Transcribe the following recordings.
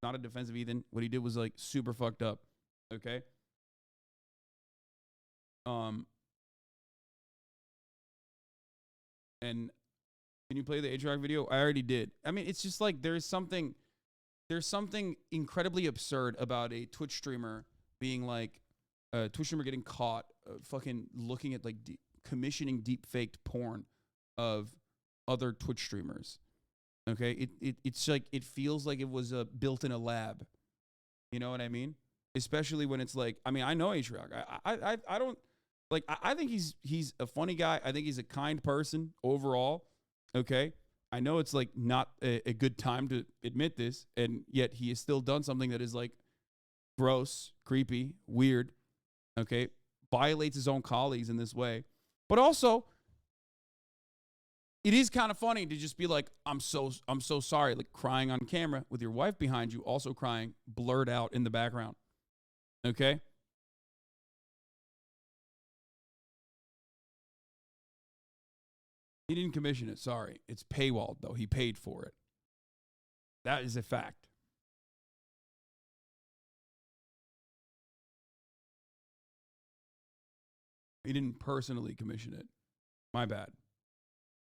Not a defense of Ethan. What he did was like super fucked up. Okay. And can you play the H-Rock video? I already did. I mean, it's just like there's something incredibly absurd about a Twitch streamer being like a Twitch streamer getting caught fucking looking at like commissioning deep faked porn of other Twitch streamers. Okay, it's like it feels like it was built in a lab. You know what I mean? Especially when it's like, I mean, I know H-Rock. I don't like. I think he's a funny guy. I think he's a kind person overall. Okay, I know it's like not a good time to admit this, and yet he has still done something that is like gross, creepy, weird. Okay, violates his own colleagues in this way, but also it is kind of funny to just be like, I'm so sorry, like crying on camera with your wife behind you, also crying, blurred out in the background. Okay? He didn't commission it, sorry. It's paywalled, though. He paid for it. That is a fact. He didn't personally commission it. My bad.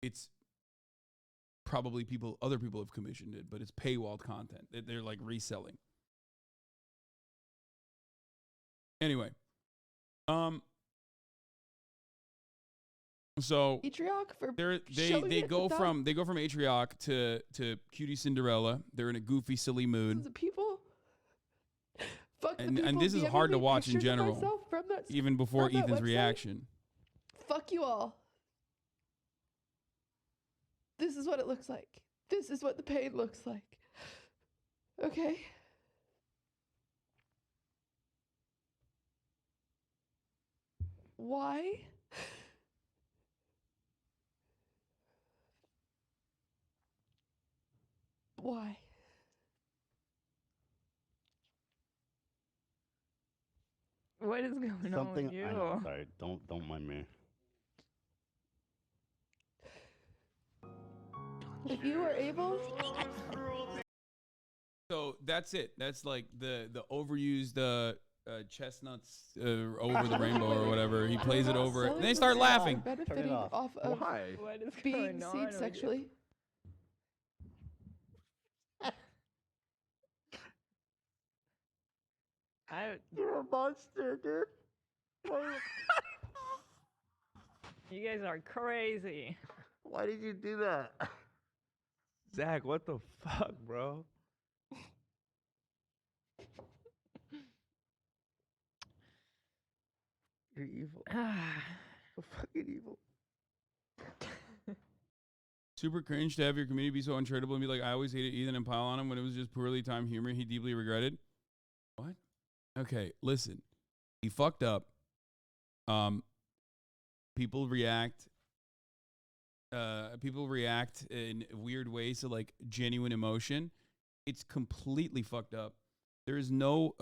It's probably other people have commissioned it, but it's paywalled content. They're like reselling. Anyway, so they go from Atrioc to QT Cinderella. They're in a goofy, silly mood. People. And this is hard to watch in general, even before Ethan's reaction. Fuck you all. This is what it looks like. This is what the pain looks like. Okay? Why? Why? What is going on with you? Sorry, don't mind me. If you were able. So that's it. That's like the overused chestnuts over the rainbow or whatever. He plays it over it, and they start laughing. Benefiting off of being seen sexually. You're a monster, dude. You guys are crazy. Why did you do that? Zach, what the fuck, bro? You're evil. You're fucking evil. Super cringe to have your community be so uncharitable and be like, I always hated Ethan and pile on him when it was just poorly timed humor he deeply regretted. What? Okay, listen. He fucked up. People react in weird ways to like genuine emotion. It's completely fucked up. There's no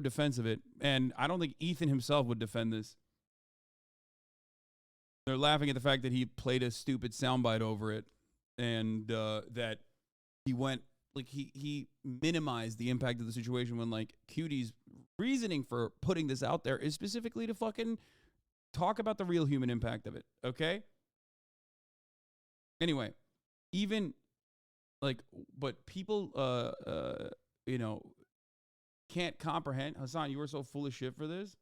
defense of it, and I don't think Ethan himself would defend this. They're laughing at the fact that he played a stupid soundbite over it, and that he went like he minimized the impact of the situation when like QT's reasoning for putting this out there is specifically to fucking talk about the real human impact of it. Okay. Anyway, even like, but people, you know, can't comprehend. Hasan, you were so full of shit for this.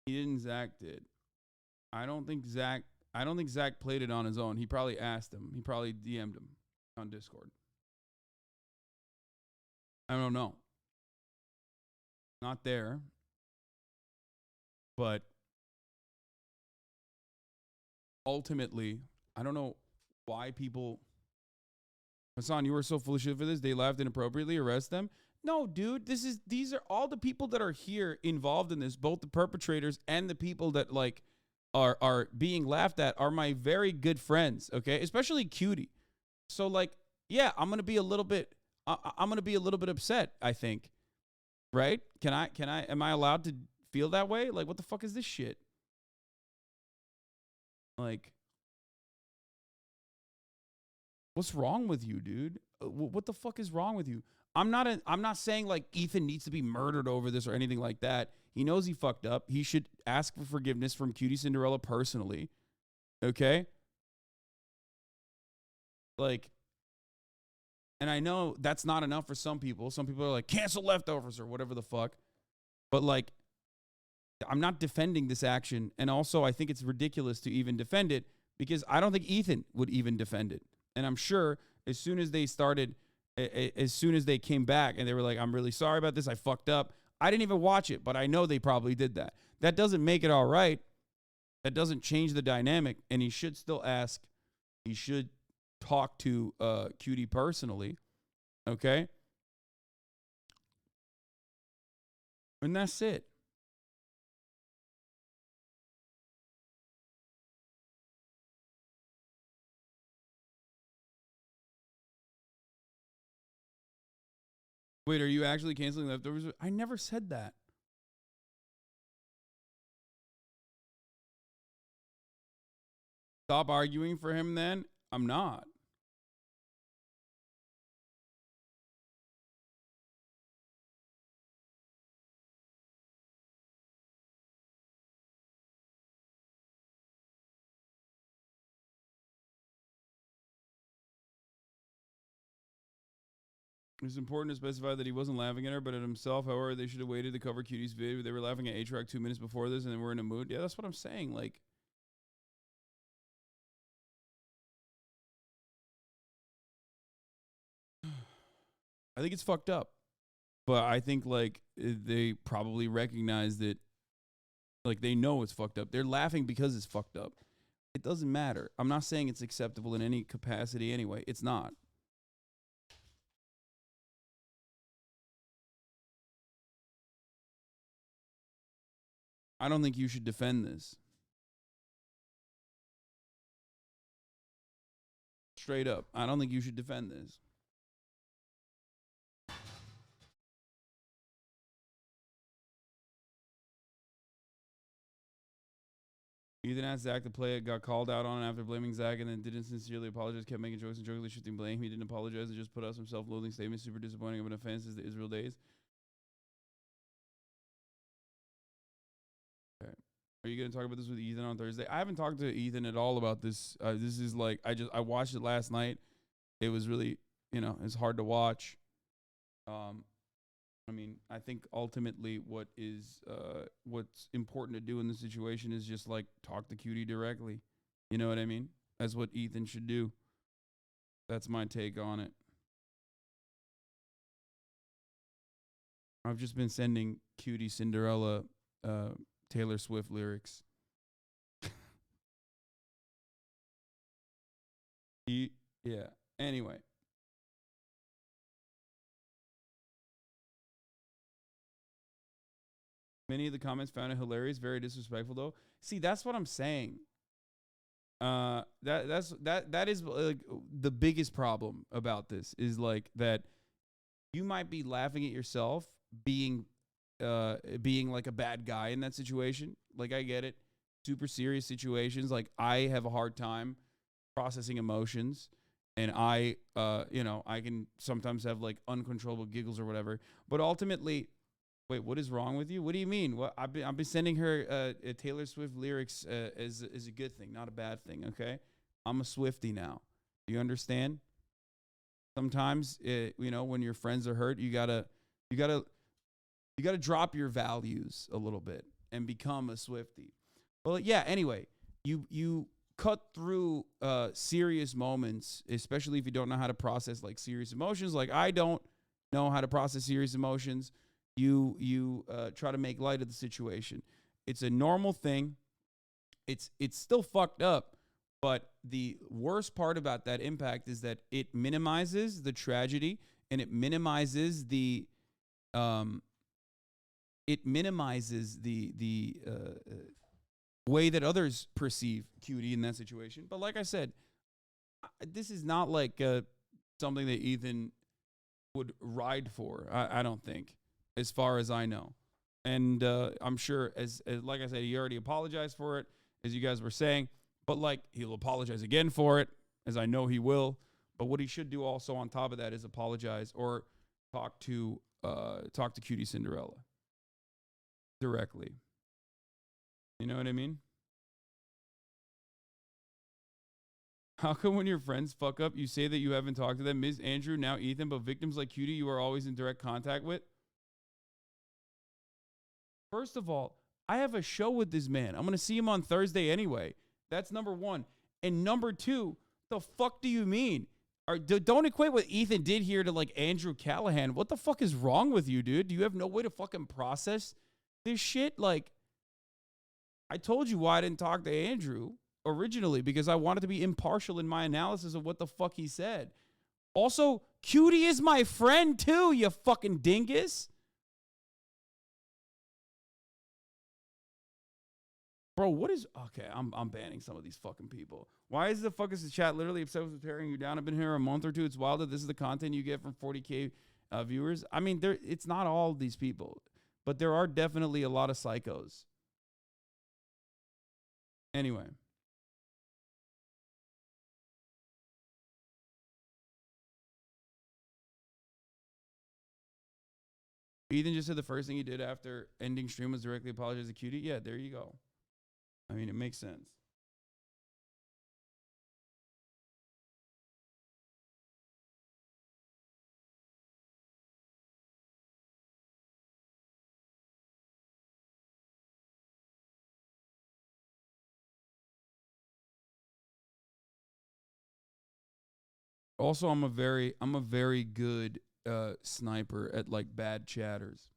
He didn't. Zach did. I don't think Zach played it on his own. He probably asked him. He probably DM'd him on Discord. I don't know. Not there. But ultimately, I don't know why people. Hasan, you were so full of shit for this. They laughed inappropriately. Arrest them. No, dude. These are all the people that are here involved in this. Both the perpetrators and the people that like are being laughed at are my very good friends. Okay, especially QT. So like, yeah, I'm gonna be a little bit upset. I think. Right? Am I allowed to feel that way? Like, what the fuck is this shit? Like, what's wrong with you, dude? What the fuck is wrong with you? I'm not saying like Ethan needs to be murdered over this or anything like that. He knows he fucked up. He should ask for forgiveness from QT Cinderella personally. Okay? Like, and I know that's not enough for some people. Some people are like, cancel leftovers or whatever the fuck. But like, I'm not defending this action. And also, I think it's ridiculous to even defend it because I don't think Ethan would even defend it. And I'm sure as soon as they came back and they were like, I'm really sorry about this, I fucked up. I didn't even watch it, but I know they probably did that. That doesn't make it all right. That doesn't change the dynamic. And he should still ask. He should talk to QT personally. Okay? And that's it. Wait, are you actually canceling leftovers? I never said that. Stop arguing for him then? I'm not. It's important to specify that he wasn't laughing at her, but at himself. However, they should have waited to cover QT's video. They were laughing at A-Track 2 minutes before this, and then we're in a mood. Yeah, that's what I'm saying. Like, I think it's fucked up. But I think, like, they probably recognize that, like, they know it's fucked up. They're laughing because it's fucked up. It doesn't matter. I'm not saying it's acceptable in any capacity anyway. It's not. I don't think you should defend this. Straight up. I don't think you should defend this. Ethan asked Zach to play it, got called out on it after blaming Zach, and then didn't sincerely apologize, kept making jokes and jokingly shifting blame. He didn't apologize and just put out some self-loathing statements. Super disappointing of an offense is the Israel days. Okay. Are you going to talk about this with Ethan on Thursday? I haven't talked to Ethan at all about this. This is like, I watched it last night. It was really, it's hard to watch. I mean, I think ultimately what's important to do in this situation is just like talk to QT directly. You know what I mean? That's what Ethan should do. That's my take on it. I've just been sending QT Cinderella Taylor Swift lyrics. Yeah. Anyway. Many of the comments found it hilarious, very disrespectful though. See, that's what I'm saying. That is like the biggest problem about this is like that you might be laughing at yourself being like a bad guy in that situation. Like, I get it. Super serious situations. Like, I have a hard time processing emotions, and I can sometimes have like uncontrollable giggles or whatever. But ultimately, wait, what is wrong with you? What do you mean? Well, I've been sending her Taylor Swift lyrics as a good thing, not a bad thing. Okay, I'm a Swiftie now. Do you understand? Sometimes, when your friends are hurt, you gotta drop your values a little bit and become a Swiftie. Well, yeah. Anyway, you cut through serious moments, especially if you don't know how to process like serious emotions. Like, I don't know how to process serious emotions. You try to make light of the situation. It's a normal thing. It's still fucked up, but the worst part about that impact is that it minimizes the tragedy and it minimizes the way that others perceive QT in that situation. But like I said, this is not like something that Ethan would ride for. I don't think. As far as I know. And I'm sure, as like I said, he already apologized for it, as you guys were saying. But like, he'll apologize again for it, as I know he will. But what he should do also on top of that is apologize or talk to QT Cinderella directly. You know what I mean? How come when your friends fuck up, you say that you haven't talked to them? Ms. Andrew, now Ethan, but victims like QT you are always in direct contact with? First of all, I have a show with this man. I'm going to see him on Thursday anyway. That's number one. And number two, the fuck do you mean? Don't equate what Ethan did here to like Andrew Callahan. What the fuck is wrong with you, dude? Do you have no way to fucking process this shit? Like, I told you why I didn't talk to Andrew originally, because I wanted to be impartial in my analysis of what the fuck he said. Also, QT is my friend too, you fucking dingus. Bro, what is... Okay, I'm banning some of these fucking people. Why is the fuck is the chat literally obsessed with tearing you down? I've been here a month or two. It's wild that this is the content you get from 40K viewers. I mean, it's not all these people, but there are definitely a lot of psychos. Anyway. Ethan just said the first thing he did after ending stream was directly apologize to QT. Yeah, there you go. I mean, it makes sense. Also, I'm a very good sniper at like bad chatters.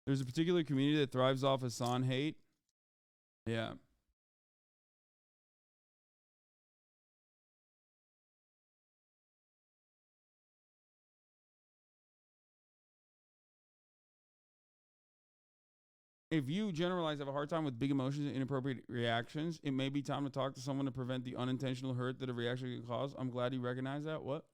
There's a particular community that thrives off Hasan hate. Yeah. If you generalize have a hard time with big emotions and inappropriate reactions, it may be time to talk to someone to prevent the unintentional hurt that a reaction can cause. I'm glad you recognize that. What?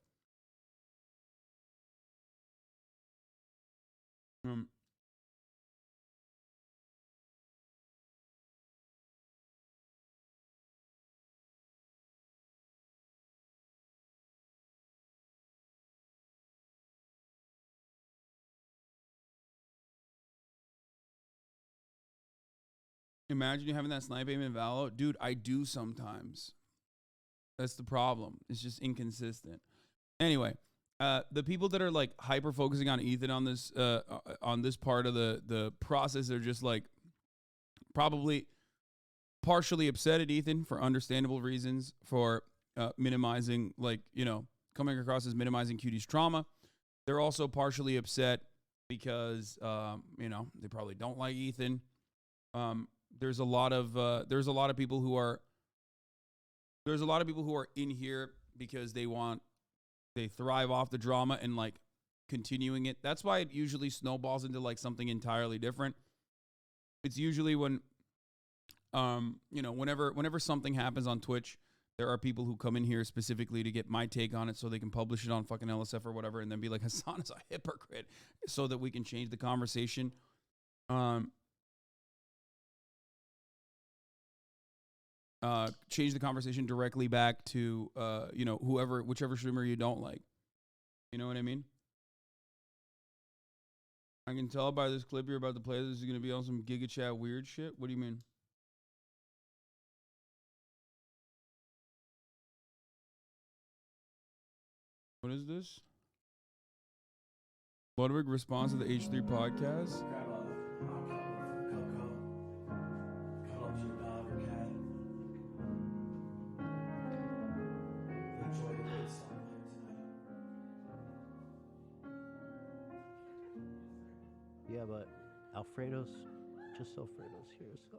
Imagine you having that snipe aim in Valo. Dude, I do sometimes. That's the problem. It's just inconsistent. Anyway, the people that are like hyper focusing on Ethan on this part of the process are just like probably partially upset at Ethan for understandable reasons, for minimizing, like, you know, coming across as minimizing QT's trauma. They're also partially upset because you know, they probably don't like Ethan. There's a lot of people who are in here because they thrive off the drama and like continuing it. That's why it usually snowballs into like something entirely different. It's usually when you know, whenever something happens on Twitch, there are people who come in here specifically to get my take on it so they can publish it on fucking LSF or whatever and then be like, Hasan is a hypocrite, so that we can change the conversation. Change the conversation directly back to you know, whichever streamer you don't like. You know what I mean? I can tell by this clip you're about to play, this is gonna be on some Giga Chat weird shit. What do you mean? What is this? Ludwig responds to the H3 podcast. Yeah, but Alfredo's here, so.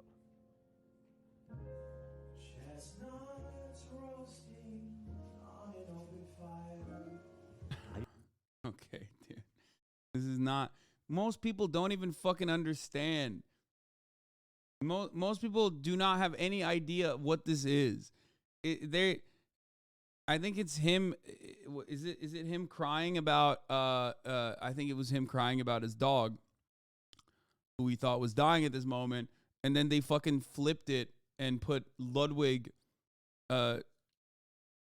Chestnuts roasting on an open fire. Okay, dude. This is not... Most people don't even fucking understand. Most people do not have any idea what this is. I think it's him. Is it him crying about... I think it was him crying about his dog. who he thought was dying at this moment, and then they fucking flipped it and put Ludwig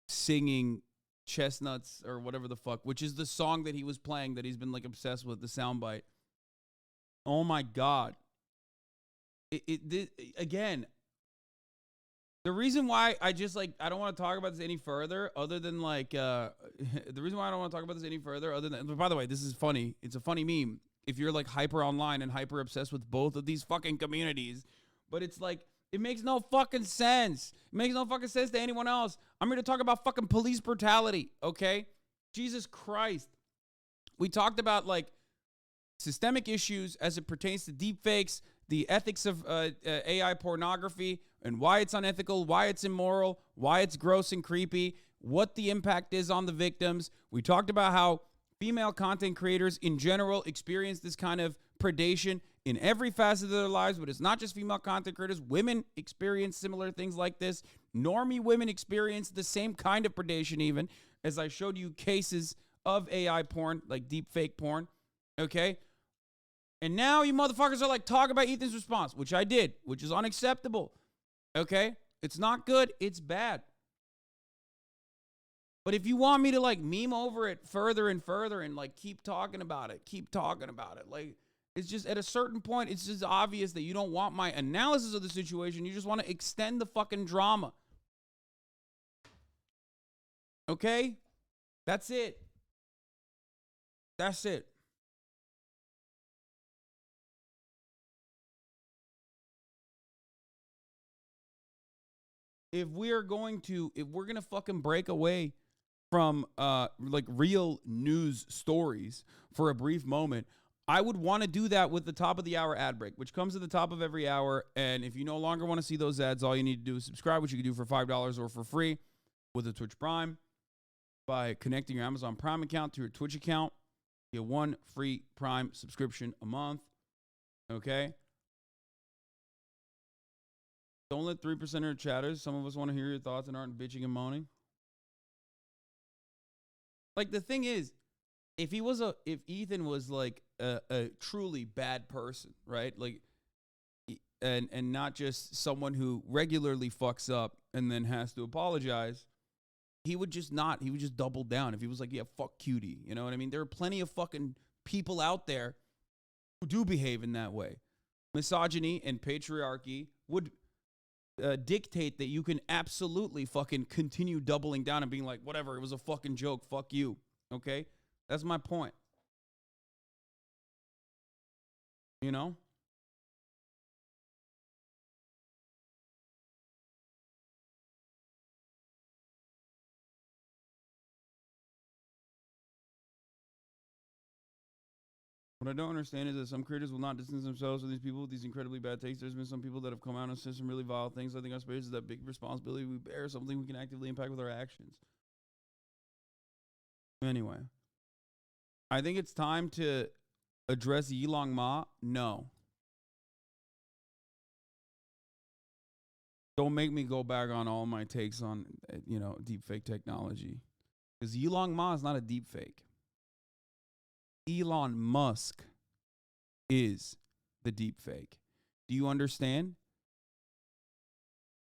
singing Chestnuts or whatever the fuck, which is the song that he was playing that he's been like obsessed with, the soundbite. Oh my God. Again, the reason why I just like, I don't want to talk about this any further other than like, the reason why I don't want to talk about this any further other than, by the way, this is funny. It's a funny meme. If you're like hyper online and hyper obsessed with both of these fucking communities, but it's like, it makes no fucking sense. It makes no fucking sense to anyone else. I'm here to talk about fucking police brutality, okay? Jesus Christ. We talked about like systemic issues as it pertains to deepfakes, the ethics of AI pornography, and why it's unethical, why it's immoral, why it's gross and creepy, what the impact is on the victims. We talked about how female content creators in general experience this kind of predation in every facet of their lives, but it's not just female content creators. Women experience similar things like this. Normie women experience the same kind of predation even, as I showed you cases of AI porn, like deep fake porn, okay? And now you motherfuckers are like, talk about Ethan's response, which I did, which is unacceptable, okay? It's not good, it's bad. But if you want me to like meme over it further and further and like keep talking about it, like, it's just at a certain point, it's just obvious that you don't want my analysis of the situation. You just want to extend the fucking drama. Okay? That's it. That's it. If we're gonna fucking break away from like real news stories for a brief moment, I would want to do that with the top of the hour ad break, which comes at the top of every hour. And if you no longer want to see those ads, all you need to do is subscribe, which you can do for $5 or for free with a Twitch Prime by connecting your Amazon Prime account to your Twitch account. You get one free Prime subscription a month. Okay? Don't let 3% of your chatters. Some of us want to hear your thoughts and aren't bitching and moaning. Like, the thing is, if Ethan was like a truly bad person, right? Like, and not just someone who regularly fucks up and then has to apologize, he would just double down. If he was like, yeah, fuck QT, you know what I mean? There are plenty of fucking people out there who do behave in that way. Misogyny and patriarchy would dictate that you can absolutely fucking continue doubling down and being like, whatever, it was a fucking joke, fuck you, okay? That's my point. You know? What I don't understand is that some creators will not distance themselves from these people with these incredibly bad takes. There's been some people that have come out and said some really vile things. I think our space is that big responsibility we bear, something we can actively impact with our actions. Anyway, I think it's time to address Yilong Ma. No. Don't make me go back on all my takes on, deepfake technology. Because Yilong Ma is not a deepfake. Elon Musk is the deepfake. Do you understand?